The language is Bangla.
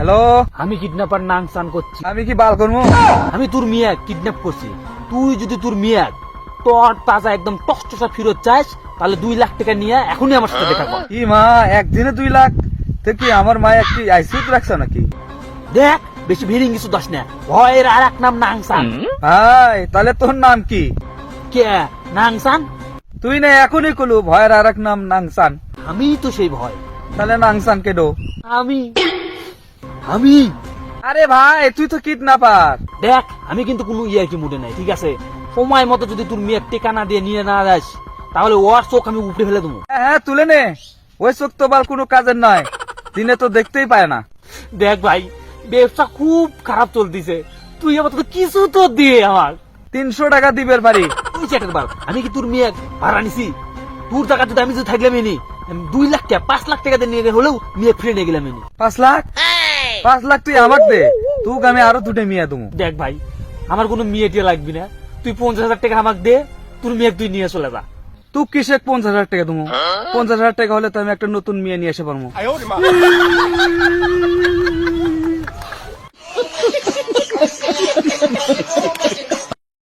হ্যালো, আমি কিডন্যাপার নাং সান করছি। আমি কি বাল করবো? আমি তোর মিয়া কিডন্যাপ করছি। তুই যদি তোর মিয়া তোর তাজা একদম টসটসা ফিরত চাস, তাহলে 2 লাখ টাকা নিয়ে এখনই আমার সাথে দেখা কর। কি মা, একদিনে 2 লাখ? তো কি আমার মায়া কি আইসিউতে রাখছো নাকি? দেখ, বেশি ভিড়িং কিছু দাস না। ভয়ের আর এক নাম নাং সান। ভাই, তাহলে তোর নাম কি? কে নাং সান? তুই না এখনই কলু ভয়ের আর এক নাম নাংসান। আমি তো সেই ভয়। তাহলে নাংসান কেডো? আমি আমি আরে ভাই, তুই তো কিডন্যাপার। দেখ, আমি কিন্তু কোনো ইয়ার্কি মুডে নাই, ঠিক আছে? সময় মতো যদি তোর মেয়ের টেকানা দিয়ে নিয়ে না যাস, তাহলে ওর চোখ আমি উপড়ে ফেলে দেবো। হ্যাঁ, তুলে নে। ওই চোখ তো বাল কোনো কাজের নয়, দিনে তো দেখতেই পায় না। দেখ ভাই, ব্যবসা খুব খারাপ চলতেছে। তুই আমার তো কিছু তো দিয়ে আমার 300 টাকা দিবের বাড়ি। তুই চেটার বার। আমি কি তোর মেয়ে ভাড়া নিছি? তোর টাকা যদি আমি যদি থাকলাম এনি 2 লাখ টাকা 5 লাখ টাকা দিয়ে নিয়ে হলেও মেয়ে ফিরে নিয়ে গেলাম এনি। 5 লাখ? 5 লাখ তুই আমাকে দে, তুক আমি আরো 2টে মিয়া দেবো। দেখ ভাই, আমার কোনো মেয়ে টিয়া লাগবি না। তুই 50,000 টাকা আমাকে দে, তোর মেয়ে তুই নিয়ে চলে যা। তুই কিসে 50,000 টাকা দেবো? 50,000 টাকা হলে তো আমি একটা নতুন মেয়ে নিয়ে এসে পারবো।